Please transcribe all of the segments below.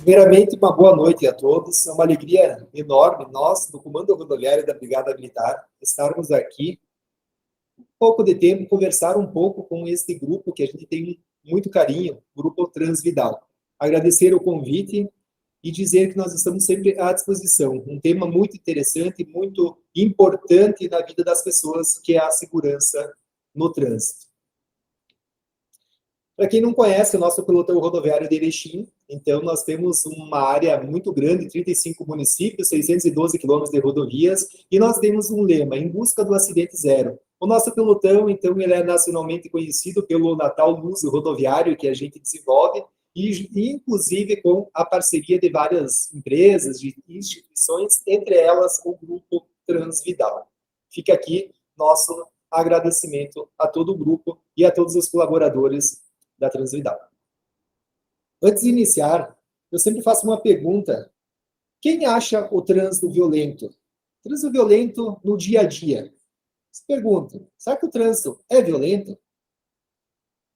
Primeiramente, uma boa noite a todos. É uma alegria enorme, nós, do Comando Rodoviário da Brigada Militar, estarmos aqui um pouco de tempo, conversar um pouco com este grupo que a gente tem muito carinho, o Grupo Transvidal. Agradecer o convite e dizer que nós estamos sempre à disposição. Um tema muito interessante, muito importante na vida das pessoas, que é a segurança no trânsito. Para quem não conhece, o nosso pelotão rodoviário de Erechim, então nós temos uma área muito grande, 35 municípios, 612 quilômetros de rodovias, e nós temos um lema, em busca do acidente zero. O nosso pelotão, então, ele é nacionalmente conhecido pelo Natal Luz Rodoviário, que a gente desenvolve, e inclusive com a parceria de várias empresas, de instituições, entre elas o Grupo Transvidal. Fica aqui nosso agradecimento a todo o grupo e a todos os colaboradores da Transvidal. Antes de iniciar, eu sempre faço uma pergunta. Quem acha o trânsito violento? Trânsito violento no dia a dia. Se pergunto, será que o trânsito é violento?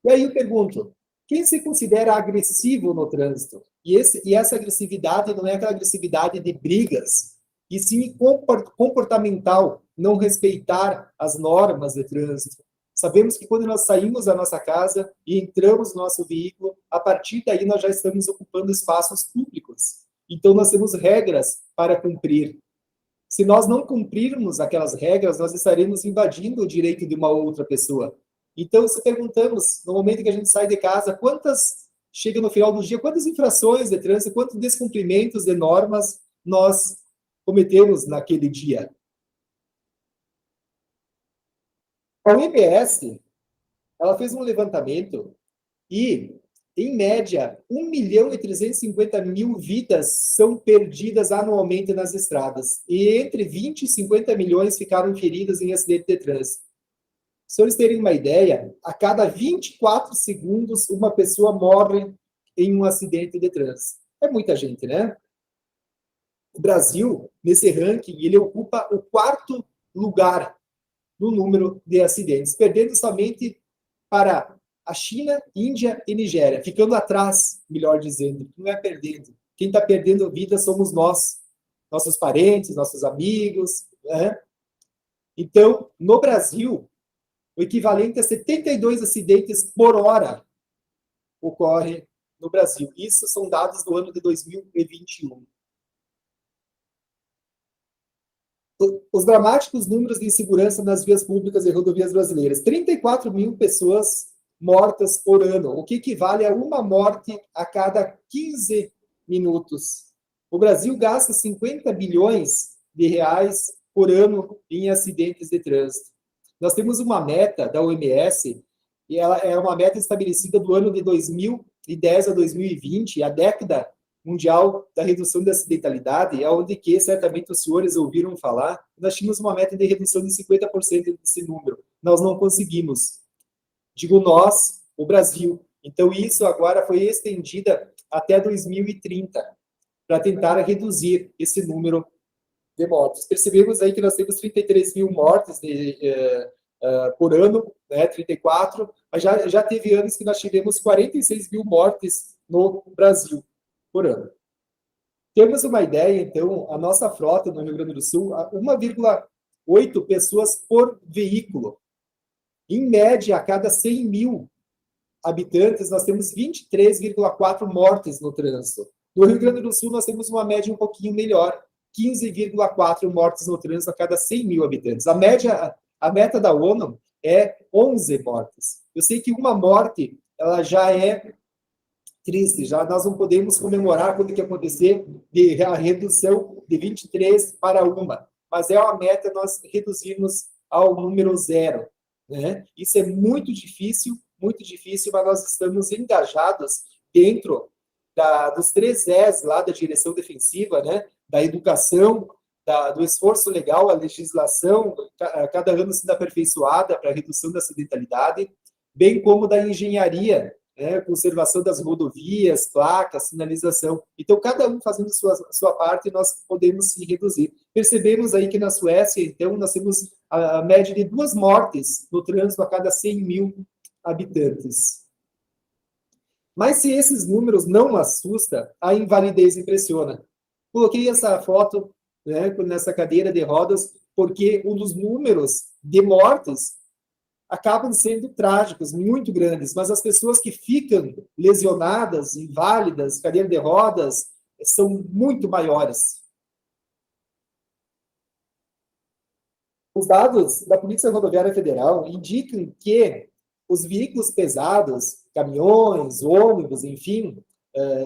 E aí eu pergunto, quem se considera agressivo no trânsito? E essa agressividade não é aquela agressividade de brigas, e sim comportamental, não respeitar as normas de trânsito. Sabemos que quando nós saímos da nossa casa e entramos no nosso veículo, a partir daí nós já estamos ocupando espaços públicos. Então nós temos regras para cumprir. Se nós não cumprirmos aquelas regras, nós estaremos invadindo o direito de uma outra pessoa. Então, se perguntamos, no momento que a gente sai de casa, chega no final do dia, quantas infrações de trânsito, quantos descumprimentos de normas nós cometemos naquele dia? A OMS, ela fez um levantamento e, em média, 1.350.000 vidas são perdidas anualmente nas estradas. E entre 20 e 50 milhões ficaram feridas em acidente de trânsito. Se vocês terem uma ideia, a cada 24 segundos uma pessoa morre em um acidente de trânsito. É muita gente, né? O Brasil, nesse ranking, ele ocupa o 4º lugar no número de acidentes, perdendo somente para a China, Índia e Nigéria, ficando atrás, melhor dizendo, não é perdendo. Quem está perdendo vida somos nós, nossos parentes, nossos amigos, né? Então, no Brasil, o equivalente a 72 acidentes por hora ocorre no Brasil. Isso são dados do ano de 2021. Os dramáticos números de insegurança nas vias públicas e rodovias brasileiras. 34 mil pessoas mortas por ano, o que equivale a uma morte a cada 15 minutos. O Brasil gasta 50 bilhões de reais por ano em acidentes de trânsito. Nós temos uma meta da OMS, e ela é uma meta estabelecida do ano de 2010 a 2020, a década mundial da redução da acidentalidade, é onde que certamente os senhores ouviram falar. Nós tínhamos uma meta de redução de 50% desse número. Nós não conseguimos. Digo nós, o Brasil. Então, isso agora foi estendida até 2030, para tentar reduzir esse número de mortes. Percebemos aí que nós temos 33 mil mortes por ano, né, 34, mas já teve anos que nós tivemos 46 mil mortes no Brasil por ano. Temos uma ideia, então, a nossa frota no Rio Grande do Sul, 1,8 pessoas por veículo. Em média, a cada 100 mil habitantes, nós temos 23,4 mortes no trânsito. No Rio Grande do Sul, nós temos uma média um pouquinho melhor, 15,4 mortes no trânsito a cada 100 mil habitantes. A meta da ONU é 11 mortes. Eu sei que uma morte, ela já é triste, já nós não podemos comemorar quando que acontecer a redução de 23 para 1, mas é uma meta nós reduzirmos ao número 0, né? Isso é muito difícil, mas nós estamos engajados dentro dos 3 E's lá da direção defensiva, né? Da educação, do esforço legal, a legislação, cada ano sendo aperfeiçoada para a redução da acidentalidade, bem como da engenharia, né, conservação das rodovias, placas, sinalização. Então, cada um fazendo sua parte, nós podemos se reduzir. Percebemos aí que na Suécia, então, nós temos a média de 2 mortes no trânsito a cada 100 mil habitantes. Mas se esses números não assustam, a invalidez impressiona. Coloquei essa foto, né, nessa cadeira de rodas, porque um dos números de mortes acabam sendo trágicos, muito grandes, mas as pessoas que ficam lesionadas, inválidas, cadeira de rodas, são muito maiores. Os dados da Polícia Rodoviária Federal indicam que os veículos pesados, caminhões, ônibus, enfim,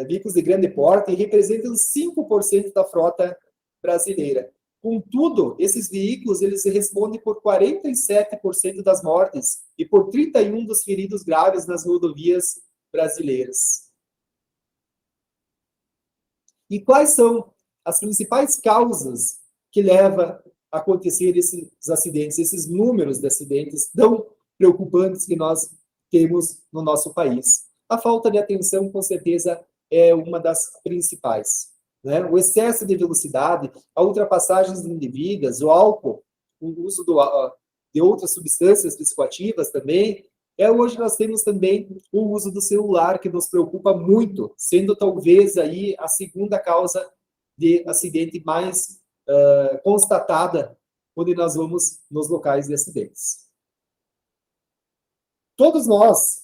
veículos de grande porte, representam 5% da frota brasileira. Contudo, esses veículos eles respondem por 47% das mortes e por 31% dos feridos graves nas rodovias brasileiras. E quais são as principais causas que levam a acontecer esses acidentes, esses números de acidentes tão preocupantes que nós temos no nosso país? A falta de atenção, com certeza, é uma das principais. Né? O excesso de velocidade, a ultrapassagens indevidas, o álcool, o uso de outras substâncias psicoativas também. Hoje nós temos também o uso do celular, que nos preocupa muito, sendo talvez aí a segunda causa de acidente mais constatada quando nós vamos nos locais de acidentes. Todos nós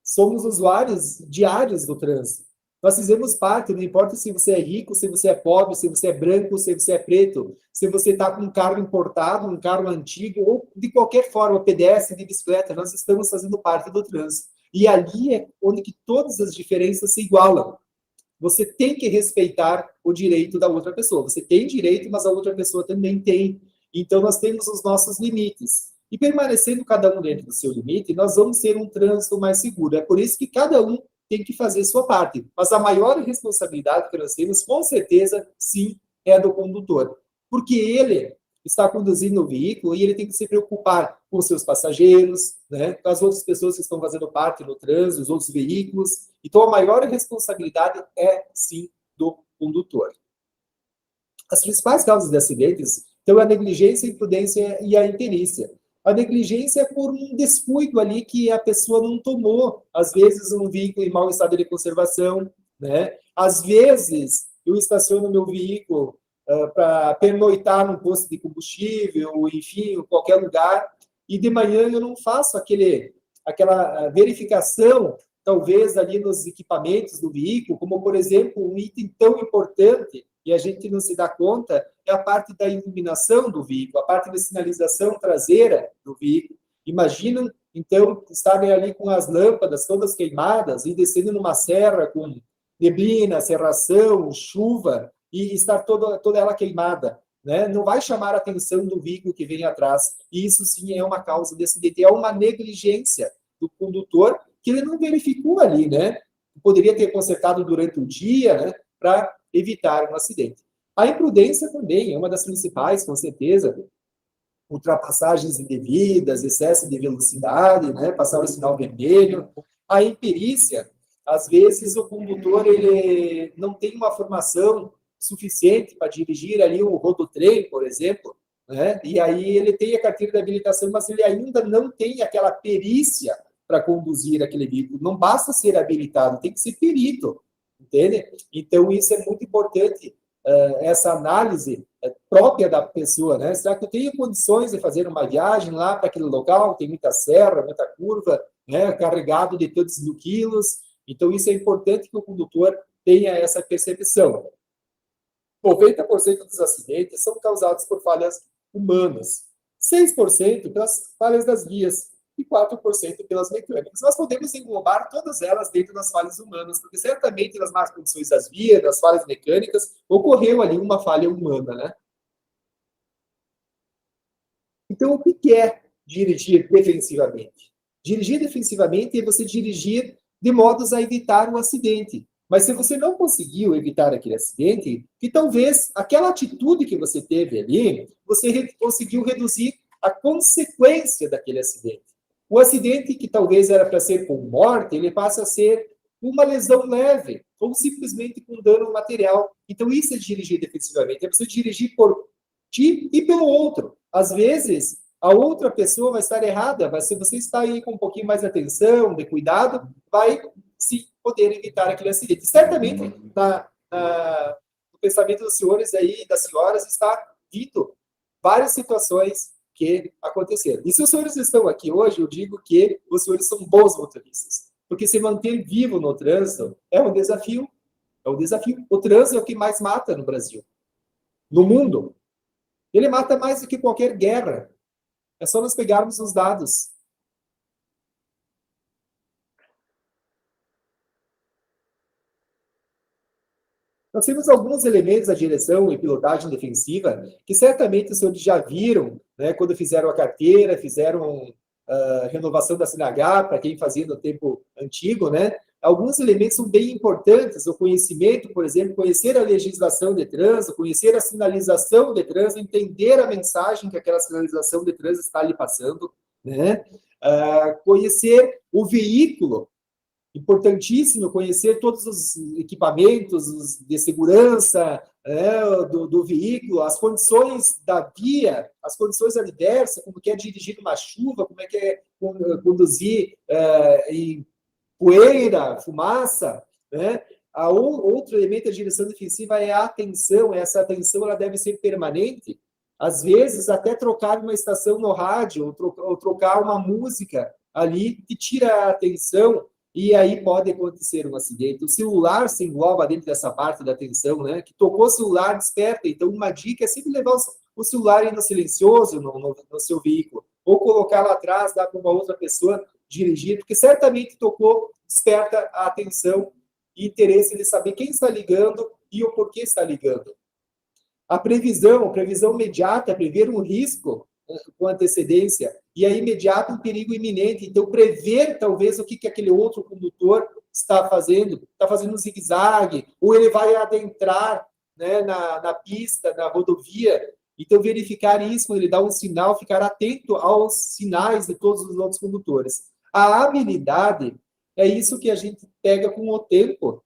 somos usuários diários do trânsito. Nós fizemos parte, não importa se você é rico, se você é pobre, se você é branco, se você é preto, se você está com um carro importado, um carro antigo, ou de qualquer forma, pedestre, de bicicleta, nós estamos fazendo parte do trânsito. E ali é onde que todas as diferenças se igualam. Você tem que respeitar o direito da outra pessoa. Você tem direito, mas a outra pessoa também tem. Então, nós temos os nossos limites. E permanecendo cada um dentro do seu limite, nós vamos ter um trânsito mais seguro. É por isso que cada um tem que fazer sua parte. Mas a maior responsabilidade que nós temos, com certeza, sim, é a do condutor. Porque ele está conduzindo o veículo e ele tem que se preocupar com os seus passageiros, né, com as outras pessoas que estão fazendo parte no trânsito, os outros veículos. Então, a maior responsabilidade é, sim, do condutor. As principais causas de acidentes são a negligência, a imprudência e a imperícia. A negligência é por um descuido ali que a pessoa não tomou. Às vezes, um veículo em mau estado de conservação, né? Às vezes, eu estaciono meu veículo para pernoitar num posto de combustível, enfim, em qualquer lugar, e de manhã eu não faço aquela verificação, talvez ali nos equipamentos do veículo, como, por exemplo, um item tão importante, e a gente não se dá conta, é a parte da iluminação do veículo, a parte da sinalização traseira do veículo. Imaginam, então, estarem ali com as lâmpadas todas queimadas e descendo numa serra com neblina, cerração, chuva, e estar toda ela queimada. Né? Não vai chamar a atenção do veículo que vem atrás. E isso, sim, é uma causa de acidente. É uma negligência do condutor que ele não verificou ali, né? Poderia ter consertado durante o dia, né? Para evitar um acidente. A imprudência também é uma das principais, com certeza. Ultrapassagens indevidas, excesso de velocidade, né? Passar o sinal vermelho. A imperícia, às vezes o condutor ele não tem uma formação suficiente para dirigir ali um rodotrem, por exemplo, né? E aí ele tem a carteira de habilitação, mas ele ainda não tem aquela perícia para conduzir aquele veículo. Não basta ser habilitado, tem que ser perito, entende? Então, isso é muito importante, essa análise própria da pessoa, né? Será que eu tenho condições de fazer uma viagem lá para aquele local? Tem muita serra, muita curva, né? Carregado de tantos mil quilos. Então, isso é importante que o condutor tenha essa percepção. 90% dos acidentes são causados por falhas humanas, 6% pelas falhas das guias e 4% pelas mecânicas. Nós podemos englobar todas elas dentro das falhas humanas, porque certamente nas más condições das vias, das falhas mecânicas, ocorreu ali uma falha humana, né? Então, o que é dirigir defensivamente? Dirigir defensivamente é você dirigir de modos a evitar um acidente. Mas se você não conseguiu evitar aquele acidente, que talvez aquela atitude que você teve ali, você conseguiu reduzir a consequência daquele acidente. O acidente que talvez era para ser com morte, ele passa a ser uma lesão leve, ou simplesmente com dano material. Então, isso é dirigir defensivamente. É você dirigir por ti e pelo outro. Às vezes, a outra pessoa vai estar errada, mas se você está aí com um pouquinho mais de atenção, de cuidado, vai se poder evitar aquele acidente. Certamente, no pensamento dos senhores aí, das senhoras, está dito várias situações que aconteceram. E se os senhores estão aqui hoje, eu digo que os senhores são bons motoristas, porque se manter vivo no trânsito é um desafio. É um desafio. O trânsito é o que mais mata no Brasil. No mundo. Ele mata mais do que qualquer guerra. É só nós pegarmos os dados. Nós temos alguns elementos da direção e pilotagem defensiva que certamente os senhores já viram, né, quando fizeram a carteira, fizeram renovação da CNH, para quem fazia no tempo antigo, né? Alguns elementos são bem importantes, o conhecimento, por exemplo, conhecer a legislação de trânsito, conhecer a sinalização de trânsito, entender a mensagem que aquela sinalização de trânsito está lhe passando, né? Conhecer o veículo, importantíssimo conhecer todos os equipamentos de segurança do veículo, as condições da via, as condições adversas, como que é dirigir numa chuva, como é que é conduzir em poeira, fumaça, né? Outro elemento da direção defensiva é a atenção. Essa atenção ela deve ser permanente, às vezes até trocar uma estação no rádio, ou trocar uma música ali que tira a atenção. E aí pode acontecer um acidente. O celular se engloba dentro dessa parte da atenção, né? Que tocou o celular, desperta. Então, uma dica é sempre levar o celular ainda silencioso no seu veículo. Ou colocar lá atrás, dar para uma outra pessoa dirigir, porque certamente tocou, desperta a atenção e interesse de saber quem está ligando e o porquê está ligando. A previsão imediata, prever um risco com antecedência, e é imediato um perigo iminente. Então, prever, talvez, o que aquele outro condutor está fazendo um zigue-zague, ou ele vai adentrar, né, na pista, na rodovia. Então, verificar isso, ele dá um sinal, ficar atento aos sinais de todos os outros condutores. A habilidade é isso que a gente pega com o tempo.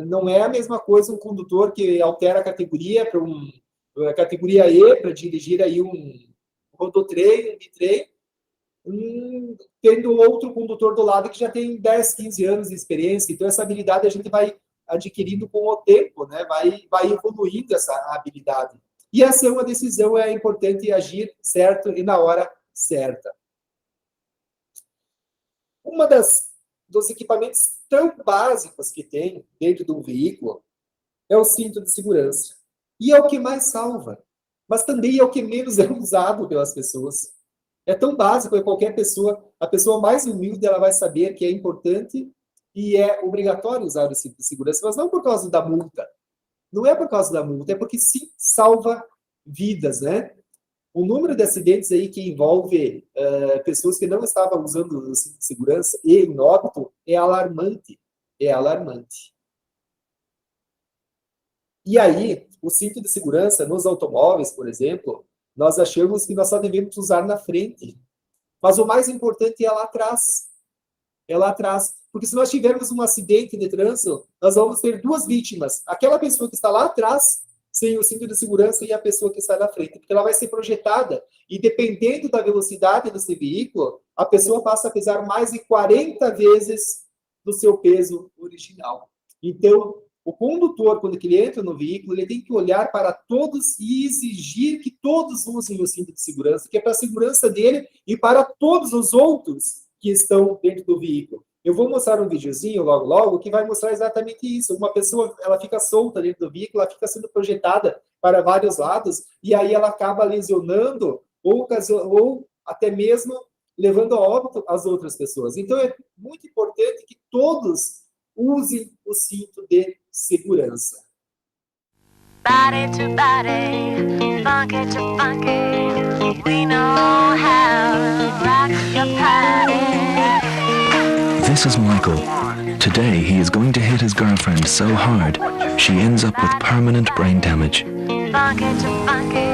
Não é a mesma coisa um condutor que altera a categoria para a categoria E, para dirigir aí um rodotrem, um bitrem, tendo outro condutor do lado que já tem 10, 15 anos de experiência. Então, essa habilidade a gente vai adquirindo com o tempo, né? Vai evoluindo essa habilidade. E a ação, a decisão é importante agir certo e na hora certa. Uma dos equipamentos tão básicos que tem dentro de um veículo é o cinto de segurança. E é o que mais salva, mas também é o que menos é usado pelas pessoas. É tão básico que qualquer pessoa, a pessoa mais humilde, ela vai saber que é importante e é obrigatório usar o cinto de segurança, mas não por causa da multa. Não é por causa da multa, é porque sim, salva vidas, né? O número de acidentes aí que envolve pessoas que não estavam usando o cinto de segurança e em óbito é alarmante. É alarmante. E aí, o cinto de segurança nos automóveis, por exemplo, nós achamos que nós só devemos usar na frente. Mas o mais importante é lá atrás. É lá atrás. Porque se nós tivermos um acidente de trânsito, nós vamos ter duas vítimas. Aquela pessoa que está lá atrás, sem o cinto de segurança, e a pessoa que está na frente. Porque ela vai ser projetada. E dependendo da velocidade desse veículo, a pessoa passa a pesar mais de 40 vezes do seu peso original. Então, o condutor, quando ele entra no veículo, ele tem que olhar para todos e exigir que todos usem o cinto de segurança, que é para a segurança dele e para todos os outros que estão dentro do veículo. Eu vou mostrar um videozinho logo, que vai mostrar exatamente isso. Uma pessoa, ela fica solta dentro do veículo, ela fica sendo projetada para vários lados, e aí ela acaba lesionando ou até mesmo levando a óbito as outras pessoas. Então, é muito importante que todos usem o cinto de segurança. Body to body, funky to funky, we know how to rock your party. This is Michael. Today he is going to hit his girlfriend so hard, she ends up with permanent brain damage. Funky to funky,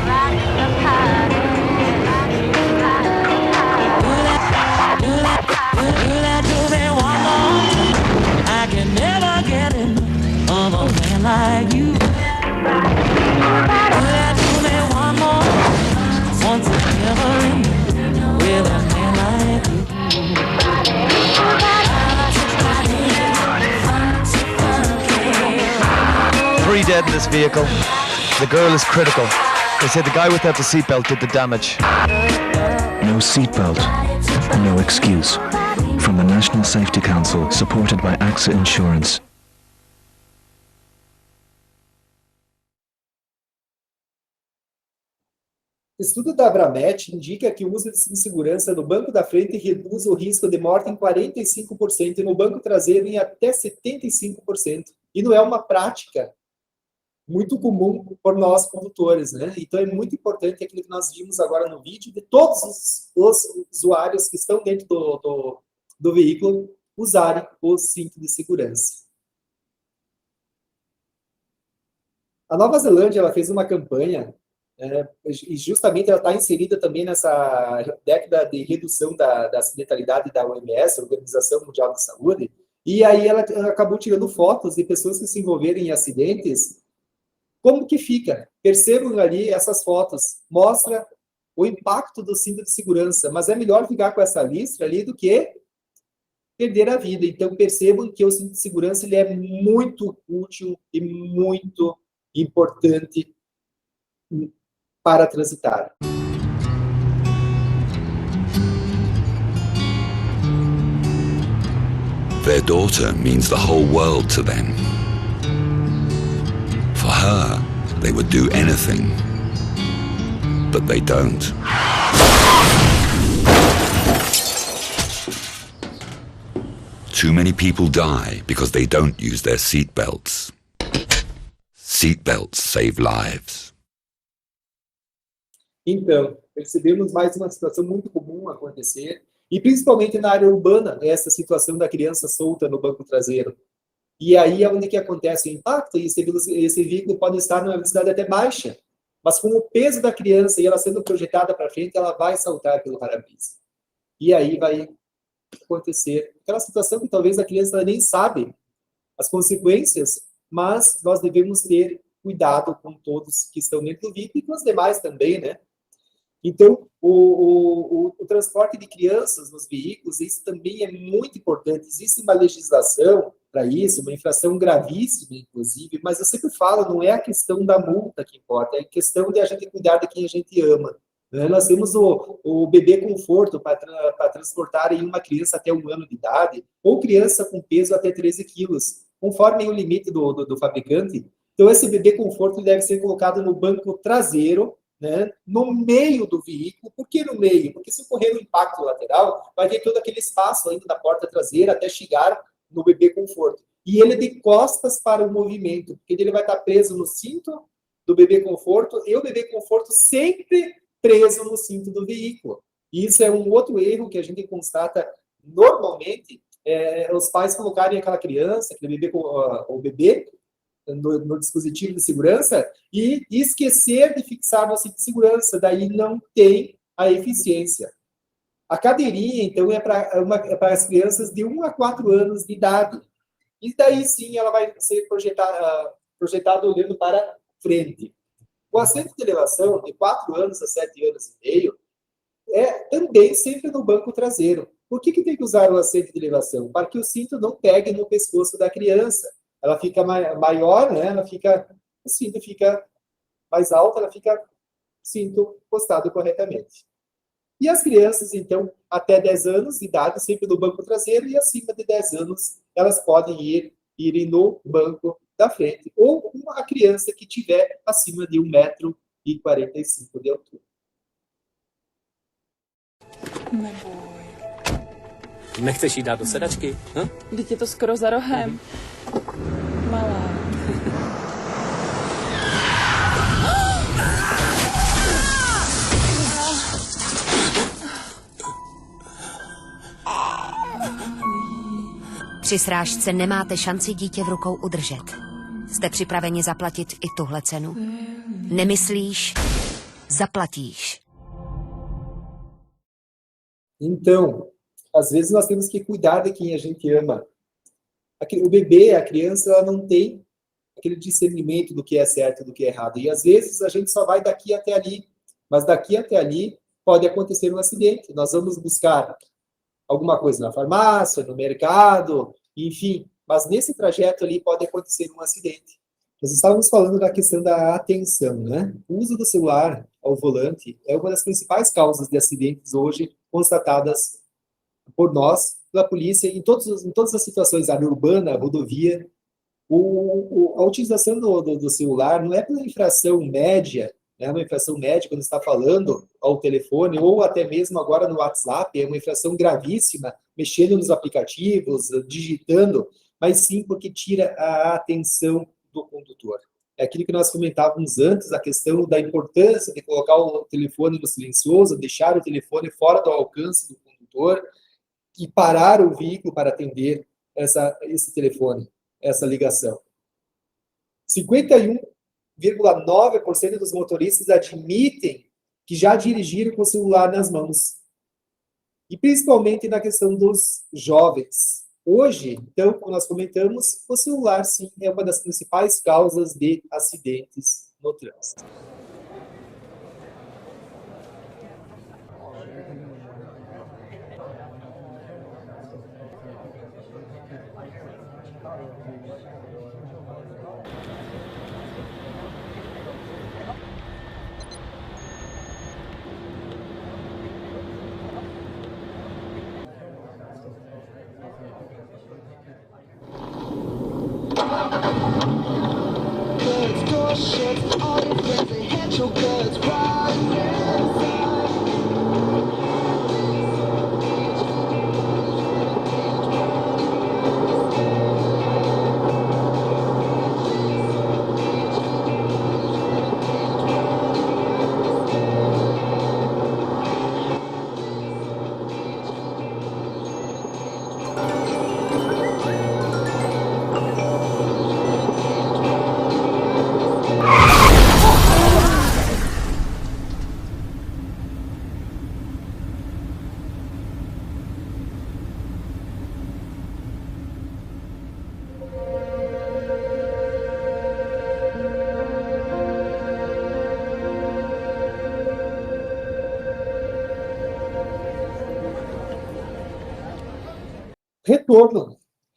rock your party. I can never get enough of a man like you. Do me one more, once and ever with a man like you. 3 dead in this vehicle. The girl is critical. They say the guy without the seatbelt did the damage. No seatbelt, no excuse. From the National Safety Council, supported by AXA Insurance. Estudo da Abramet indica que o uso de cinto de segurança no banco da frente reduz o risco de morte em 45% e no banco traseiro em até 75%. E não é uma prática muito comum por nós condutores, né? Então é muito importante aquilo que nós vimos agora no vídeo, de todos os usuários que estão dentro do veículo usarem o cinto de segurança. A Nova Zelândia ela fez uma campanha e justamente ela está inserida também nessa década de redução da acidentalidade da OMS, Organização Mundial de Saúde, e aí ela acabou tirando fotos de pessoas que se envolveram em acidentes. Como que fica? Percebam ali essas fotos, mostra o impacto do cinto de segurança, mas é melhor ficar com essa listra ali do que perder a vida. Então percebam que o cinto de segurança ele é muito útil e muito importante para transitar. Their daughter means the whole world to them. For her, they would do anything, but they don't. Too many people die because they don't use their seat belts. Seat belts save lives. Então, percebemos mais uma situação muito comum acontecer, e principalmente na área urbana, essa situação da criança solta no banco traseiro. E aí é onde que acontece o impacto, e esse veículo pode estar numa velocidade até baixa, mas com o peso da criança e ela sendo projetada para frente, ela vai saltar pelo para-brisa. E aí vai acontecer aquela situação que talvez a criança nem sabe as consequências, mas nós devemos ter cuidado com todos que estão dentro do veículo e com os demais também, né? Então, o transporte de crianças nos veículos, isso também é muito importante. Existe uma legislação para isso, uma infração gravíssima, inclusive, mas eu sempre falo, não é a questão da multa que importa, é a questão de a gente cuidar de quem a gente ama. Né? Nós temos o bebê conforto para transportar em uma criança até 1 ano de idade, ou criança com peso até 13 quilos, conforme o limite do fabricante. Então, esse bebê conforto deve ser colocado no banco traseiro, né, no meio do veículo. Por que no meio? Porque se ocorrer um impacto lateral, vai ter todo aquele espaço ainda da porta traseira até chegar no bebê conforto. E ele é de costas para o movimento, porque ele vai estar preso no cinto do bebê conforto e o bebê conforto sempre preso no cinto do veículo. E isso é um outro erro que a gente constata normalmente, os pais colocarem aquela criança, aquele bebê, o bebê, no dispositivo de segurança e esquecer de fixar no cinto de segurança, daí não tem a eficiência. A cadeirinha, então, é para as crianças de 1 a 4 anos de idade. E daí sim ela vai ser projetada olhando para frente. O assento de elevação, de 4 anos a 7 anos e meio, é também sempre no banco traseiro. Por que tem que usar o assento de elevação? Para que o cinto não pegue no pescoço da criança. Ela fica maior, né? O cinto fica mais alto, ela fica cinto postado corretamente. E as crianças, então, até 10 anos de idade, sempre no banco traseiro, e acima de 10 anos, elas podem irem no banco da frente. Ou uma criança que tiver acima de 1,45 m de altura. Nechceš jí dát do sedačky? Vždyť je to skoro za rohem. Malá. Při srážce nemáte šanci dítě v rukou udržet. Jste připraveni zaplatit i tuhle cenu? Nemyslíš, zaplatíš. Então, às vezes nós temos que cuidar de quem a gente ama. O bebê, a criança, ela não tem aquele discernimento do que é certo e do que é errado. E às vezes a gente só vai daqui até ali. Mas daqui até ali pode acontecer um acidente. Nós vamos buscar alguma coisa na farmácia, no mercado, enfim. Mas nesse trajeto ali pode acontecer um acidente. Nós estávamos falando da questão da atenção, né? O uso do celular ao volante é uma das principais causas de acidentes hoje constatadas por nós, pela polícia, em todas as situações, área urbana, rodovia. A utilização do celular não é pela infração média, né? Uma infração média quando está falando ao telefone, ou até mesmo agora no WhatsApp, é uma infração gravíssima, mexendo nos aplicativos, digitando, mas sim porque tira a atenção do condutor. É aquilo que nós comentávamos antes, a questão da importância de colocar o telefone no silencioso, deixar o telefone fora do alcance do condutor e parar o veículo para atender esse telefone, essa ligação. 51,9% dos motoristas admitem que já dirigiram com o celular nas mãos. E principalmente na questão dos jovens. Hoje, então, como nós comentamos, o celular, sim, é uma das principais causas de acidentes no trânsito.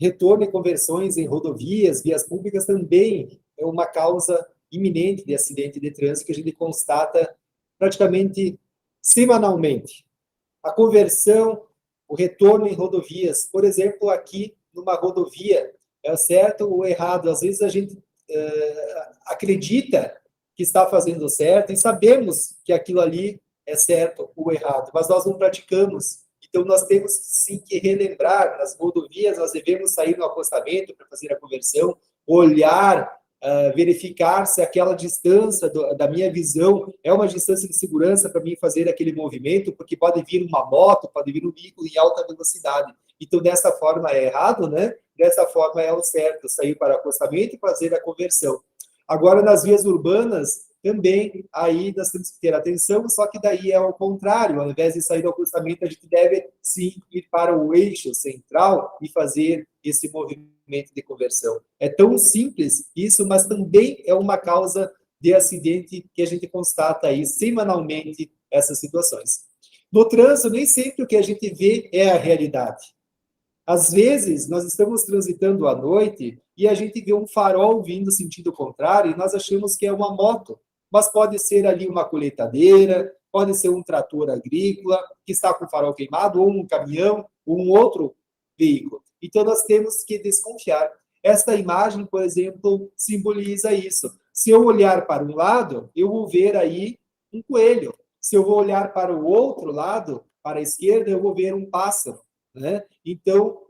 Retorno e conversões em rodovias, vias públicas também é uma causa iminente de acidente de trânsito que a gente constata praticamente semanalmente. A conversão, o retorno em rodovias, por exemplo, aqui numa rodovia, é o certo ou errado? Às vezes a gente acredita que está fazendo certo e sabemos que aquilo ali é certo ou errado, mas nós não praticamos. Então, nós temos sim que relembrar, nas rodovias, nós devemos sair no acostamento para fazer a conversão, olhar, verificar se aquela distância da minha visão é uma distância de segurança para mim fazer aquele movimento, porque pode vir uma moto, pode vir um veículo em alta velocidade. Então, dessa forma é errado, né? Dessa forma é o certo, sair para o acostamento e fazer a conversão. Agora, nas vias urbanas, também aí nós temos que ter atenção, só que daí é ao contrário, ao invés de sair do acostamento, a gente deve sim ir para o eixo central e fazer esse movimento de conversão. É tão simples isso, mas também é uma causa de acidente que a gente constata aí semanalmente essas situações. No trânsito, nem sempre o que a gente vê é a realidade. Às vezes, nós estamos transitando à noite e a gente vê um farol vindo no sentido contrário e nós achamos que é uma moto. Mas pode ser ali uma colheitadeira, pode ser um trator agrícola que está com o farol queimado, ou um caminhão, ou um outro veículo. Então, nós temos que desconfiar. Esta imagem, por exemplo, simboliza isso. Se eu olhar para um lado, eu vou ver aí um coelho. Se eu vou olhar para o outro lado, para a esquerda, eu vou ver um pássaro, né? Então,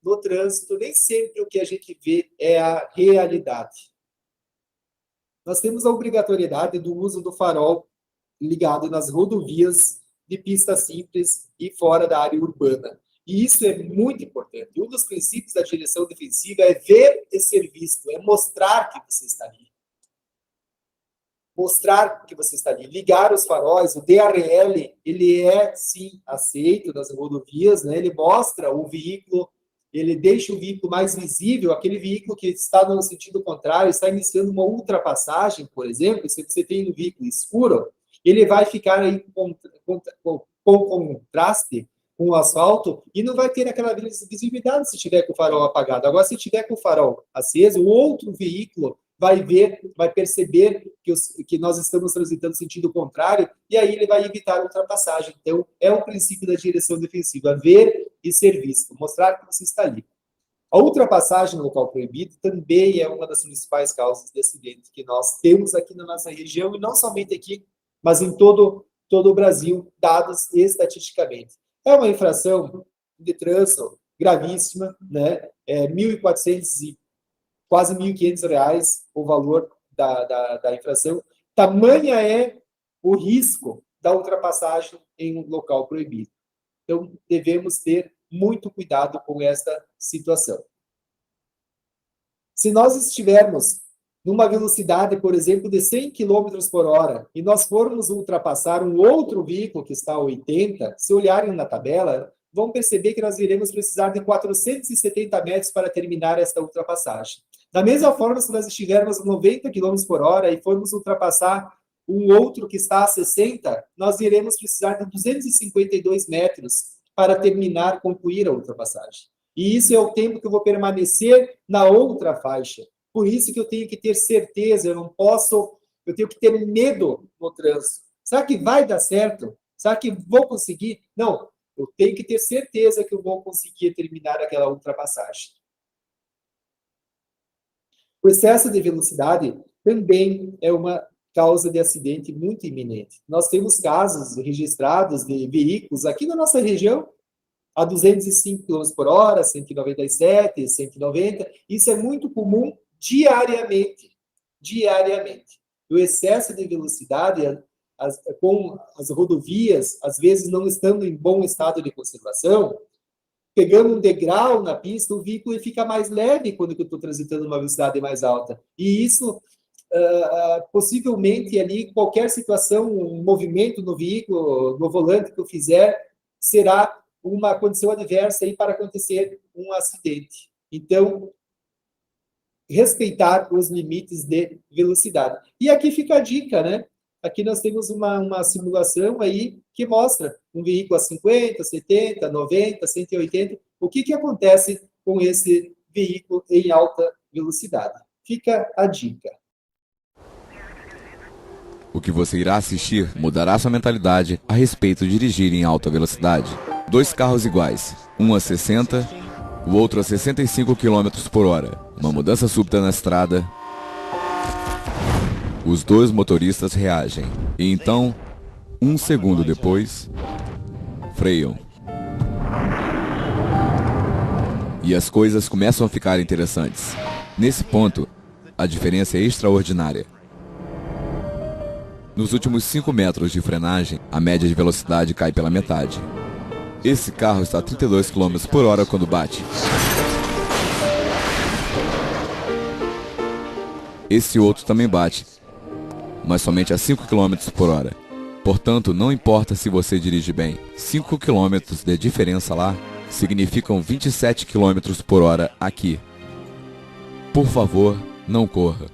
no trânsito, nem sempre o que a gente vê é a realidade. Nós temos a obrigatoriedade do uso do farol ligado nas rodovias de pista simples e fora da área urbana. E isso é muito importante. Um dos princípios da direção defensiva é ver e ser visto, é mostrar que você está ali. Mostrar que você está ali. Ligar os faróis, o DRL, ele é, sim, aceito nas rodovias, né? Ele mostra o veículo, ele deixa o veículo mais visível, aquele veículo que está no sentido contrário, está iniciando uma ultrapassagem, por exemplo, se você tem um veículo escuro, ele vai ficar aí com contraste com o asfalto e não vai ter aquela visibilidade se tiver com o farol apagado. Agora, se tiver com o farol aceso, o outro veículo, vai ver, vai perceber que nós estamos transitando no sentido contrário, e aí ele vai evitar a ultrapassagem. Então, é um princípio da direção defensiva, ver e ser visto, mostrar que você está ali. A ultrapassagem no local proibido também é uma das principais causas de acidente que nós temos aqui na nossa região, e não somente aqui, mas em todo o Brasil, dados estatisticamente. É uma infração de trânsito gravíssima, né? É 1.400 e quase R$ 1.500 o valor da infração. Tamanha é o risco da ultrapassagem em um local proibido. Então, devemos ter muito cuidado com esta situação. Se nós estivermos numa velocidade, por exemplo, de 100 km por hora, e nós formos ultrapassar um outro veículo que está a 80, se olharem na tabela, vão perceber que nós iremos precisar de 470 metros para terminar esta ultrapassagem. Da mesma forma, se nós estivermos a 90 km por hora e formos ultrapassar um outro que está a 60, nós iremos precisar de 252 metros para terminar, concluir a ultrapassagem. E isso é o tempo que eu vou permanecer na outra faixa. Por isso que eu tenho que ter certeza, eu tenho que ter medo no trânsito. Será que vai dar certo? Será que vou conseguir? Não, eu tenho que ter certeza que eu vou conseguir terminar aquela ultrapassagem. O excesso de velocidade também é uma causa de acidente muito iminente. Nós temos casos registrados de veículos aqui na nossa região a 205 km por hora, 197, 190. Isso é muito comum diariamente. O excesso de velocidade com as rodovias, às vezes não estando em bom estado de conservação, pegando um degrau na pista, o veículo fica mais leve quando eu estou transitando uma velocidade mais alta. E isso, possivelmente, ali, qualquer situação, um movimento no veículo, no volante que eu fizer, será uma condição adversa aí para acontecer um acidente. Então, respeitar os limites de velocidade. E aqui fica a dica, né? Aqui nós temos uma simulação aí que mostra um veículo a 50, 70, 90, 180. O que acontece com esse veículo em alta velocidade? Fica a dica. O que você irá assistir mudará sua mentalidade a respeito de dirigir em alta velocidade. Dois carros iguais, um a 60, o outro a 65 km por hora. Uma mudança súbita na estrada. Os dois motoristas reagem. E então, um segundo depois, freiam. E as coisas começam a ficar interessantes. Nesse ponto, a diferença é extraordinária. Nos últimos 5 metros de frenagem, a média de velocidade cai pela metade. Esse carro está a 32 km por hora quando bate. Esse outro também bate, mas somente a 5 km por hora. Portanto, não importa se você dirige bem. 5 km de diferença lá significam 27 km por hora aqui. Por favor, não corra.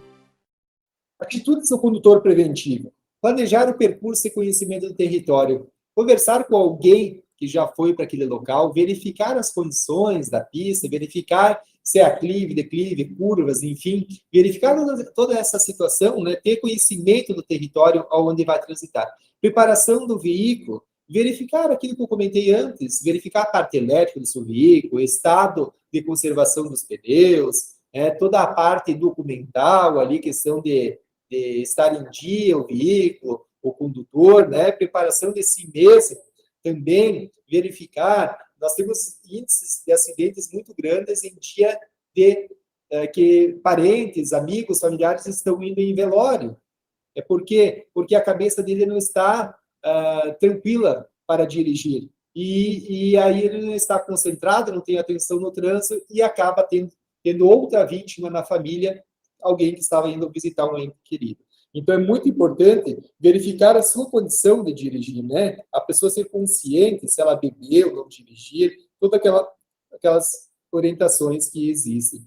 Atitudes do condutor preventivo. Planejar o percurso e conhecimento do território. Conversar com alguém que já foi para aquele local, verificar as condições da pista, verificar se é aclive, declive, curvas, enfim, verificar toda essa situação, né, ter conhecimento do território onde vai transitar. Preparação do veículo, verificar aquilo que eu comentei antes, verificar a parte elétrica do seu veículo, estado de conservação dos pneus, toda a parte documental ali, questão de estar em dia o veículo, o condutor, né, preparação de si mesmo, também verificar, nós temos índices de acidentes muito grandes em dia de que parentes, amigos, familiares estão indo em velório. Por quê? Porque a cabeça dele não está tranquila para dirigir. E aí ele não está concentrado, não tem atenção no trânsito e acaba tendo outra vítima na família, alguém que estava indo visitar um ente querido. Então, é muito importante verificar a sua condição de dirigir, né? A pessoa ser consciente se ela bebeu, não dirigir, todas aquelas orientações que existem.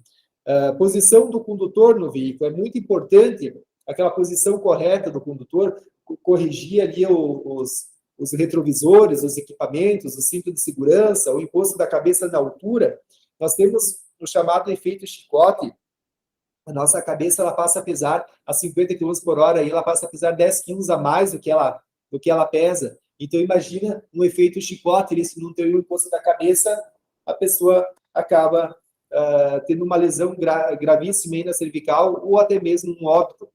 Posição do condutor no veículo. É muito importante aquela posição correta do condutor, corrigir ali os retrovisores, os equipamentos, o cinto de segurança, o encosto da cabeça na altura. Nós temos o chamado efeito chicote, A nossa cabeça ela passa a pesar a 50 km por hora, e ela passa a pesar 10 quilos a mais do que ela pesa. Então, imagina um efeito chicote, ele, se não tem o encosto da cabeça, a pessoa acaba tendo uma lesão gravíssima aí na cervical, ou até mesmo um óbito.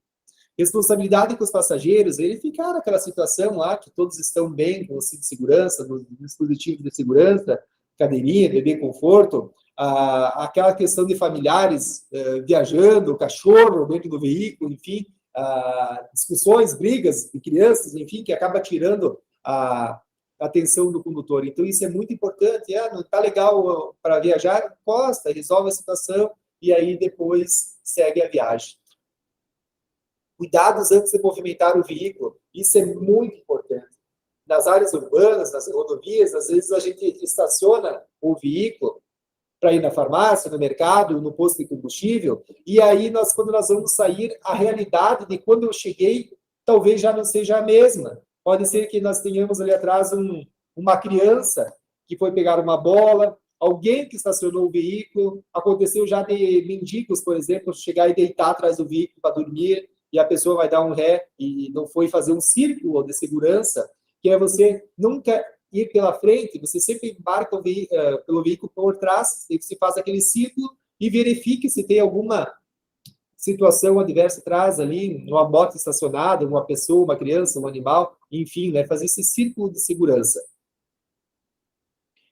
Responsabilidade com os passageiros, verificar aquela situação lá, que todos estão bem com o cinto de segurança, no dispositivo de segurança, cadeirinha, bebê conforto, aquela questão de familiares viajando, cachorro dentro do veículo, enfim, discussões, brigas de crianças, enfim, que acaba tirando a atenção do condutor. Então, isso é muito importante. Não está legal para viajar, encosta, resolve a situação e aí depois segue a viagem. Cuidados antes de movimentar o veículo, isso é muito importante. Nas áreas urbanas, nas rodovias, às vezes a gente estaciona o veículo para ir na farmácia, no mercado, no posto de combustível, e aí, quando nós vamos sair, a realidade de quando eu cheguei, talvez já não seja a mesma. Pode ser que nós tenhamos ali atrás uma criança que foi pegar uma bola, alguém que estacionou o veículo, aconteceu já de mendigos, por exemplo, chegar e deitar atrás do veículo para dormir, e a pessoa vai dar um ré e não foi fazer um círculo de segurança, que é você nunca ir pela frente, você sempre embarca pelo veículo por trás, e você faz aquele círculo e verifique se tem alguma situação adversa atrás ali, uma moto estacionada, uma pessoa, uma criança, um animal, enfim, né, fazer esse círculo de segurança.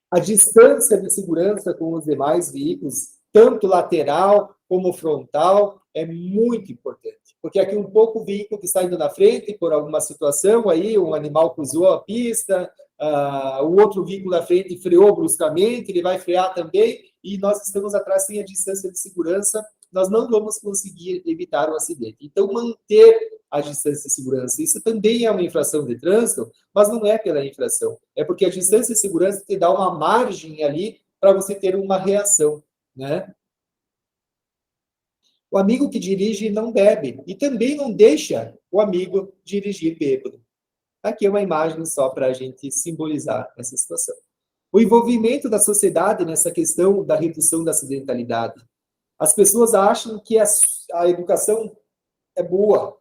A distância de segurança com os demais veículos, tanto lateral como frontal, é muito importante. Porque aqui um pouco o veículo que está indo na frente, por alguma situação, aí um animal cruzou a pista, o outro veículo da frente freou bruscamente, ele vai frear também, e nós estamos atrás sem a distância de segurança, nós não vamos conseguir evitar o acidente. Então, manter a distância de segurança, isso também é uma infração de trânsito, mas não é pela infração, é porque a distância de segurança te dá uma margem ali para você ter uma reação, né? O amigo que dirige não bebe e também não deixa o amigo dirigir bêbado. Aqui é uma imagem só para a gente simbolizar essa situação. O envolvimento da sociedade nessa questão da redução da acidentalidade. As pessoas acham que a educação é boa.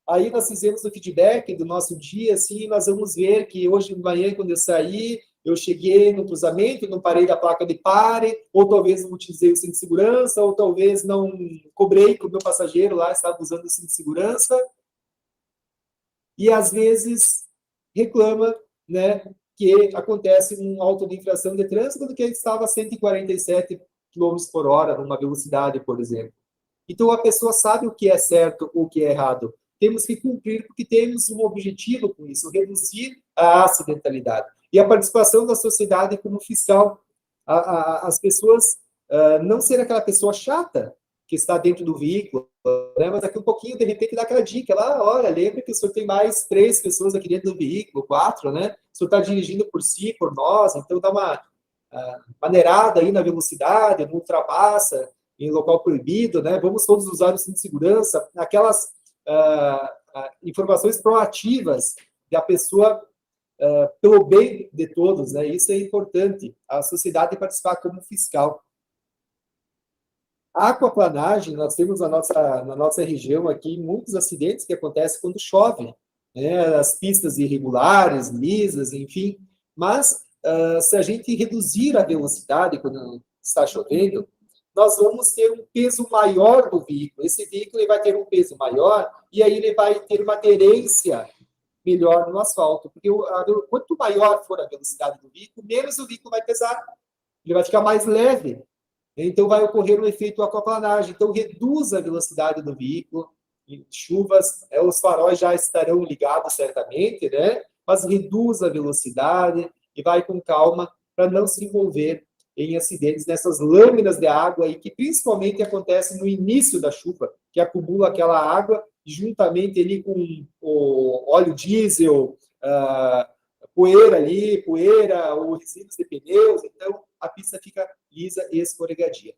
Aí nós fizemos o feedback do nosso dia, assim, nós vamos ver que hoje de manhã, quando eu saí, eu cheguei no cruzamento, não parei da placa de pare, ou talvez não utilizei o cinto de segurança, ou talvez não cobrei que o meu passageiro lá estava usando o cinto de segurança. E, às vezes, reclama, né, que acontece um auto de infração de trânsito quando ele estava a 147 km por hora, numa velocidade, por exemplo. Então, a pessoa sabe o que é certo ou o que é errado. Temos que cumprir, porque temos um objetivo com isso, reduzir a acidentalidade. E a participação da sociedade como fiscal. As pessoas não ser aquela pessoa chata que está dentro do veículo, né? Mas daqui um pouquinho, de repente, dá aquela dica lá, olha, lembra que o senhor tem mais 3 pessoas aqui dentro do veículo, 4, né? O senhor está dirigindo por si, por nós, então dá uma maneirada aí na velocidade, não ultrapassa em local proibido, né? Vamos todos usar o cinto de segurança, aquelas informações proativas da pessoa pelo bem de todos, né? Isso é importante, a sociedade participar como fiscal. A aquaplanagem, nós temos na nossa região aqui muitos acidentes que acontecem quando chove, né? As pistas irregulares, lisas, enfim, mas se a gente reduzir a velocidade quando está chovendo, nós vamos ter um peso maior do veículo. Esse veículo ele vai ter um peso maior e aí ele vai ter uma aderência melhor no asfalto. Porque quanto maior for a velocidade do veículo, menos o veículo vai pesar. Ele vai ficar mais leve. Então, vai ocorrer um efeito aquaplanagem. Então, reduz a velocidade do veículo. Em chuvas, os faróis já estarão ligados certamente, né? Mas reduz a velocidade e vai com calma para não se envolver em acidentes nessas lâminas de água aí, que principalmente acontece no início da chuva, que acumula aquela água juntamente ali com o óleo diesel, poeira ali, ou resíduos de pneus, então a pista fica lisa e escorregadia.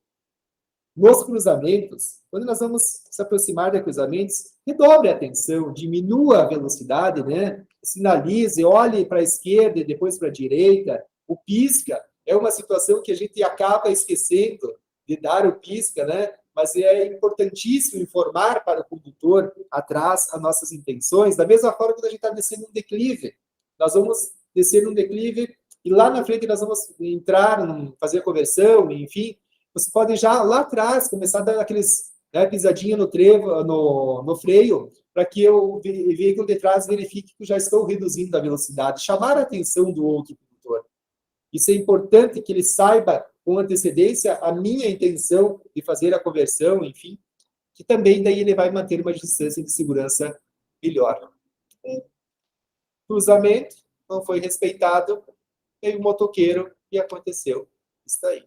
Nos cruzamentos, quando nós vamos se aproximar de cruzamentos, redobre a atenção, diminua a velocidade, né? Sinalize, olhe para a esquerda e depois para a direita. O pisca é uma situação que a gente acaba esquecendo de dar o pisca, né? mas é importantíssimo informar para o condutor atrás as nossas intenções, da mesma forma que a gente está descendo um declive. Nós vamos descer num declive e lá na frente nós vamos entrar, fazer a conversão, enfim. Você pode já lá atrás começar a dar aqueles pisadinha no freio, para que o veículo de trás verifique que já estou reduzindo a velocidade, chamar a atenção do outro condutor. Isso é importante que ele saiba com antecedência a minha intenção de fazer a conversão, enfim, que também daí ele vai manter uma distância de segurança melhor. Cruzamento, não foi respeitado, veio um motoqueiro e aconteceu isso aí.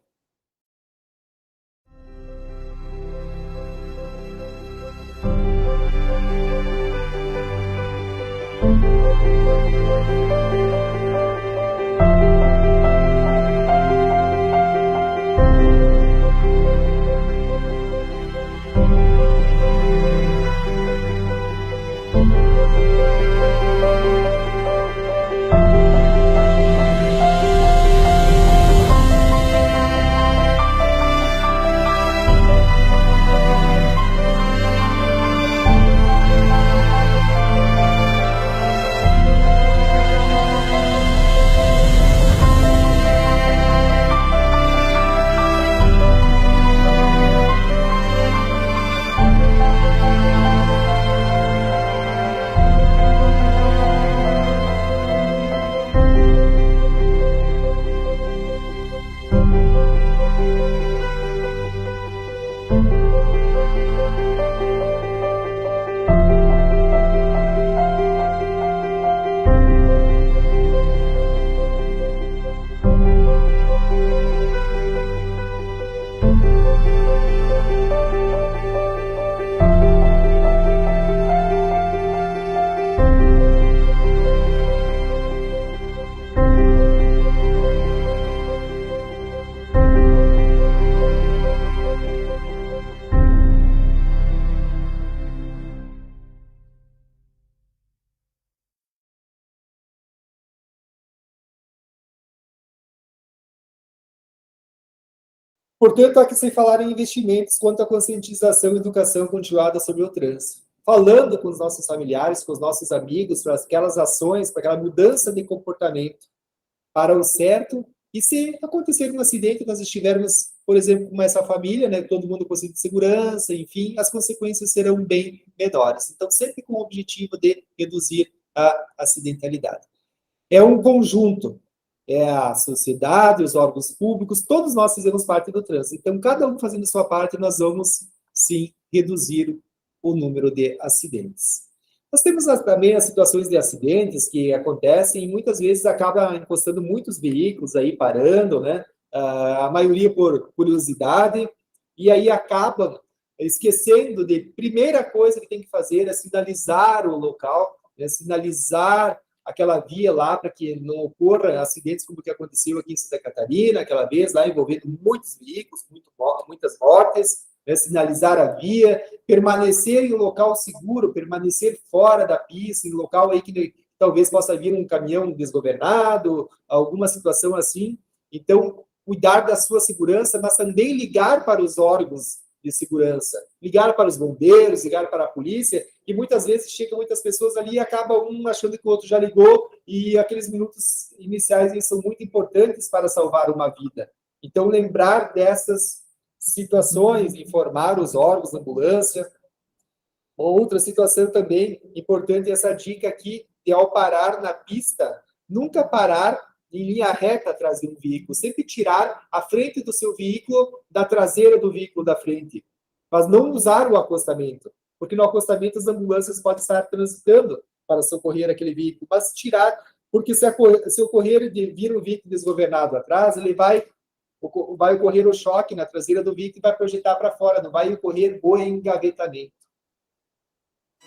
Portanto, aqui sem falar em investimentos quanto à conscientização e educação continuada sobre o trânsito. Falando com os nossos familiares, com os nossos amigos, para aquelas ações, para aquela mudança de comportamento para o certo. E se acontecer um acidente, nós estivermos, por exemplo, com essa família, né, todo mundo com cinto de segurança, enfim, as consequências serão bem menores. Então, sempre com o objetivo de reduzir a acidentalidade. É um conjunto. É a sociedade, os órgãos públicos, todos nós fizemos parte do trânsito. Então, cada um fazendo sua parte, nós vamos, sim, reduzir o número de acidentes. Nós temos também as situações de acidentes que acontecem e muitas vezes acaba encostando muitos veículos aí, parando, né? A maioria por curiosidade, e aí acaba esquecendo de primeira coisa que tem que fazer é sinalizar o local, né? Sinalizar aquela via lá para que não ocorra acidentes como o que aconteceu aqui em Santa Catarina, aquela vez lá envolvendo muitos veículos, muitas mortes, né? Sinalizar a via, permanecer em um local seguro, permanecer fora da pista, em um local aí que talvez possa vir um caminhão desgovernado, alguma situação assim. Então, cuidar da sua segurança, mas também ligar para os órgãos de segurança, ligar para os bombeiros, ligar para a polícia, e muitas vezes chegam muitas pessoas ali e acaba um achando que o outro já ligou, e aqueles minutos iniciais são muito importantes para salvar uma vida. Então, lembrar dessas situações, informar os órgãos da ambulância. Outra situação também importante, essa dica aqui, de ao parar na pista, nunca parar em linha reta atrás de um veículo, sempre tirar a frente do seu veículo da traseira do veículo da frente, mas não usar o acostamento, porque no acostamento as ambulâncias podem estar transitando para socorrer aquele veículo, mas tirar, porque se ocorrer de vir um veículo desgovernado atrás, ele vai ocorrer o choque na traseira do veículo e vai projetar para fora, não vai ocorrer o engavetamento.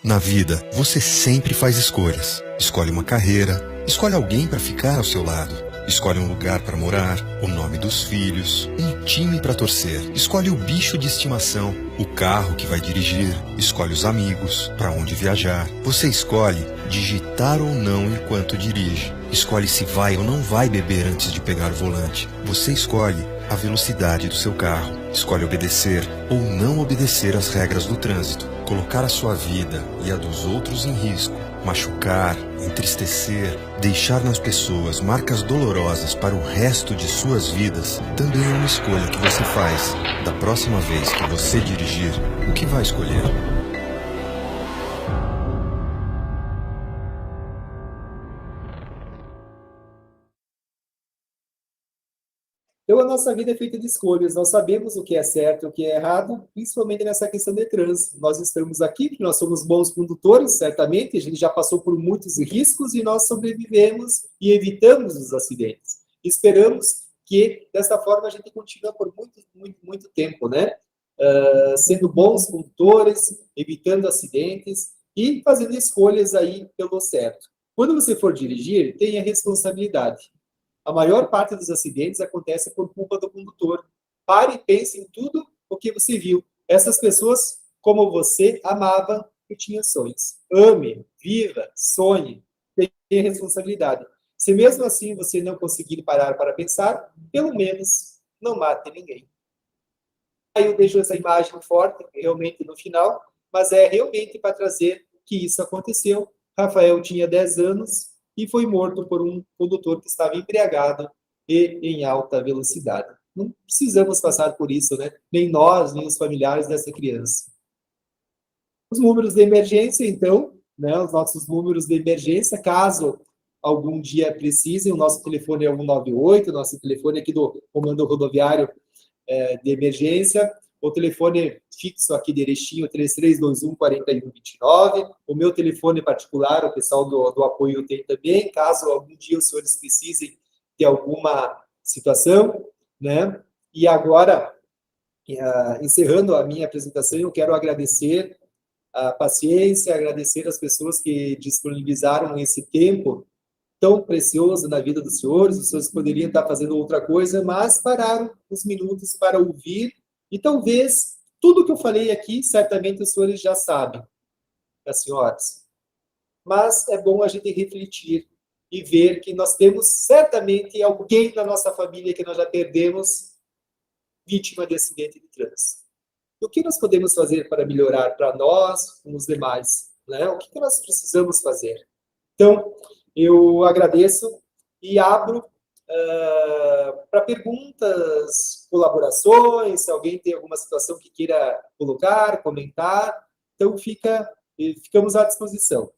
Na vida, você sempre faz escolhas. Escolhe uma carreira, escolhe alguém para ficar ao seu lado, escolhe um lugar para morar, o nome dos filhos, um time para torcer, escolhe o bicho de estimação, o carro que vai dirigir, escolhe os amigos, para onde viajar. Você escolhe digitar ou não enquanto dirige, escolhe se vai ou não vai beber antes de pegar o volante. Você escolhe a velocidade do seu carro. Escolhe obedecer ou não obedecer às regras do trânsito. Colocar a sua vida e a dos outros em risco. Machucar, entristecer, deixar nas pessoas marcas dolorosas para o resto de suas vidas também é uma escolha que você faz. Da próxima vez que você dirigir, o que vai escolher? Então, a nossa vida é feita de escolhas. Nós sabemos o que é certo e o que é errado, principalmente nessa questão de trânsito. Nós estamos aqui porque nós somos bons condutores, certamente. A gente já passou por muitos riscos e nós sobrevivemos e evitamos os acidentes. Esperamos que, dessa forma, a gente continue por muito tempo, né? Sendo bons condutores, evitando acidentes e fazendo escolhas aí pelo certo. Quando você for dirigir, tenha responsabilidade. A maior parte dos acidentes acontece por culpa do condutor. Pare e pense em tudo o que você viu. Essas pessoas, como você, amavam e tinham sonhos. Ame, viva, sonhe, tenha responsabilidade. Se mesmo assim você não conseguir parar para pensar, pelo menos não mate ninguém. Aí eu deixo essa imagem forte, realmente, no final, mas é realmente para trazer que isso aconteceu. Rafael tinha 10 anos, e foi morto por um condutor que estava embriagado e em alta velocidade. Não precisamos passar por isso, né? Nem nós, nem os familiares dessa criança. Os números de emergência, então, né? Os nossos números de emergência, caso algum dia precisem, o nosso telefone é 198, nosso telefone aqui do Comando Rodoviário de Emergência, o telefone fixo aqui de Erechim, 3321-4129. O meu telefone particular, o pessoal do apoio tem também, caso algum dia os senhores precisem de alguma situação, né? E agora, encerrando a minha apresentação, eu quero agradecer a paciência, agradecer as pessoas que disponibilizaram esse tempo tão precioso na vida dos senhores. Os senhores poderiam estar fazendo outra coisa, mas pararam uns minutos para ouvir. E talvez tudo que eu falei aqui, certamente os senhores já sabem, as senhoras. Mas é bom a gente refletir e ver que nós temos certamente alguém na nossa família que nós já perdemos vítima de acidente de trânsito. O que nós podemos fazer para melhorar para nós, com os demais, né? O que nós precisamos fazer? Então, eu agradeço e abro para perguntas, colaborações, se alguém tem alguma situação que queira colocar, comentar, então ficamos à disposição.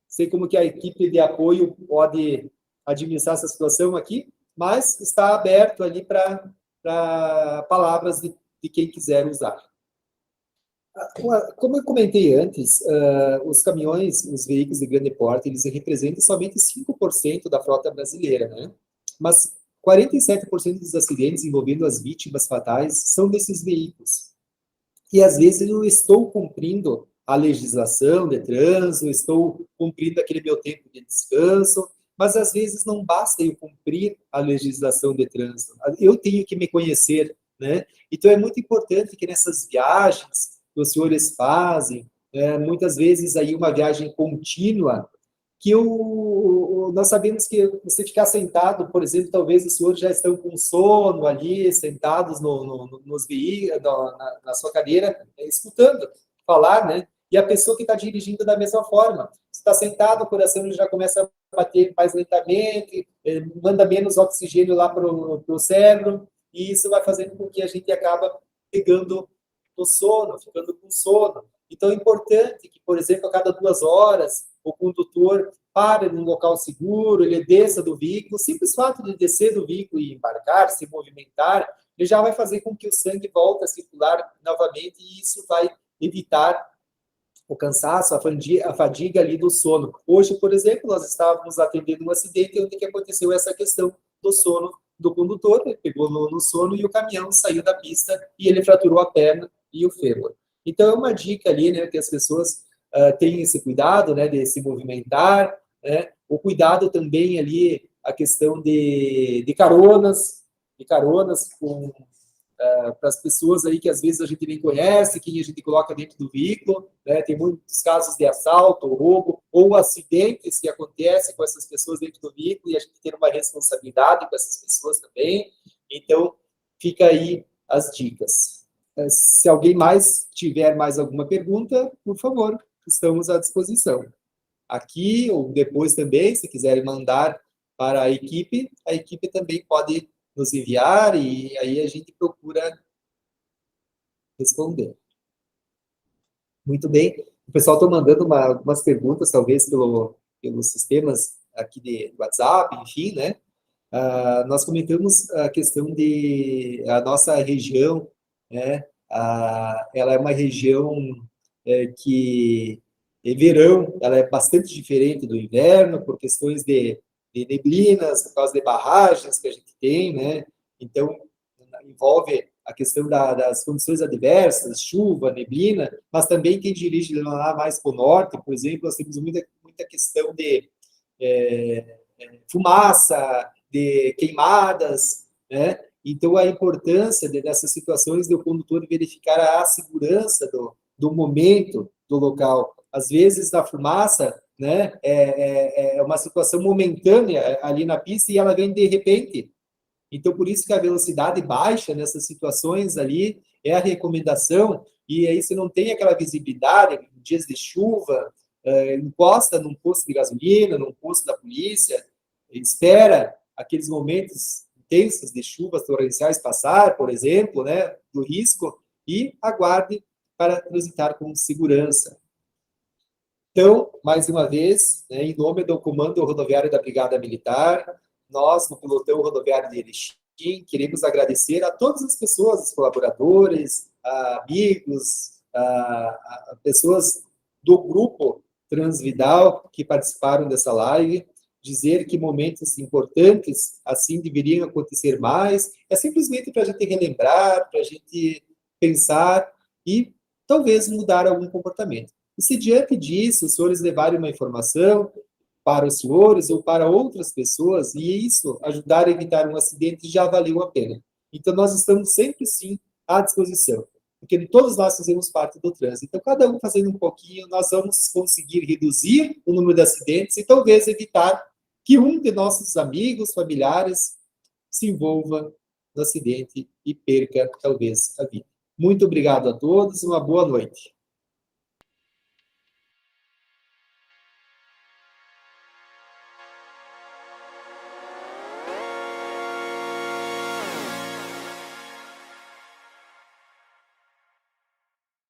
Sei como que a equipe de apoio pode administrar essa situação aqui, mas está aberto ali para palavras de quem quiser usar. Como eu comentei antes, os caminhões, os veículos de grande porte, eles representam somente 5% da frota brasileira, né? Mas 47% dos acidentes envolvendo as vítimas fatais são desses veículos. E às vezes eu estou cumprindo a legislação de trânsito, estou cumprindo aquele meu tempo de descanso, mas às vezes não basta eu cumprir a legislação de trânsito. Eu tenho que me conhecer, né? Então é muito importante que nessas viagens que os senhores fazem, muitas vezes aí uma viagem contínua, que nós sabemos que você ficar sentado, por exemplo, talvez os senhores já estão com sono ali, sentados nos veículos, na sua cadeira, escutando falar, né? E a pessoa que está dirigindo da mesma forma. Você está sentado, o coração já começa a bater mais lentamente, manda menos oxigênio lá para o cérebro, e isso vai fazendo com que a gente acaba pegando no sono, ficando com sono. Então, é importante que, por exemplo, a cada 2 horas, o condutor pare num local seguro, ele desça do veículo. O simples fato de descer do veículo e embarcar, se movimentar, ele já vai fazer com que o sangue volte a circular novamente, e isso vai evitar o cansaço, a fadiga ali do sono. Hoje, por exemplo, nós estávamos atendendo um acidente onde que aconteceu essa questão do sono do condutor, ele pegou no sono e o caminhão saiu da pista e ele fraturou a perna e o fêmur. Então, é uma dica ali, né, que as pessoas tenham esse cuidado, né, de se movimentar, né, o cuidado também ali, a questão de caronas para as pessoas aí que às vezes a gente nem conhece, que a gente coloca dentro do veículo, né? Tem muitos casos de assalto, roubo, ou acidentes que acontecem com essas pessoas dentro do veículo, e a gente tem uma responsabilidade com essas pessoas também. Então, fica aí as dicas. Se alguém mais tiver mais alguma pergunta, por favor, estamos à disposição. Aqui ou depois também, se quiserem mandar para a equipe também pode nos enviar e aí a gente procura responder. Muito bem. O pessoal está mandando algumas perguntas, talvez pelos sistemas aqui de WhatsApp, enfim, né? Nós comentamos a questão de a nossa região, né? Ela é uma região que verão, ela é bastante diferente do inverno, por questões de neblinas, por causa de barragens que a gente tem, né? Então, envolve a questão das condições adversas, chuva, neblina, mas também quem dirige lá mais para o norte, por exemplo, nós temos muita questão de fumaça, de queimadas, né? Então, a importância dessas situações de o condutor verificar a segurança do momento do local. Às vezes, na fumaça, né, é uma situação momentânea ali na pista e ela vem de repente. Então, por isso que a velocidade baixa nessas situações ali é a recomendação, e aí você não tem aquela visibilidade, em dias de chuva, encosta num posto de gasolina, num posto da polícia, espera aqueles momentos intensos de chuvas torrenciais passar, por exemplo, né, do risco, e aguarde para transitar com segurança. Então, mais uma vez, né, em nome do Comando Rodoviário da Brigada Militar, nós, no Pelotão Rodoviário de Erechim, queremos agradecer a todas as pessoas, os colaboradores, amigos, pessoas do grupo Transvidal que participaram dessa live, dizer que momentos importantes assim deveriam acontecer mais, é simplesmente para a gente relembrar, para a gente pensar e talvez mudar algum comportamento. E se diante disso os senhores levarem uma informação para os senhores ou para outras pessoas, e isso ajudar a evitar um acidente, já valeu a pena. Então, nós estamos sempre, sim, à disposição, porque todos nós fazemos parte do trânsito. Então, cada um fazendo um pouquinho, nós vamos conseguir reduzir o número de acidentes e talvez evitar que um de nossos amigos, familiares, se envolva no acidente e perca, talvez, a vida. Muito obrigado a todos, uma boa noite.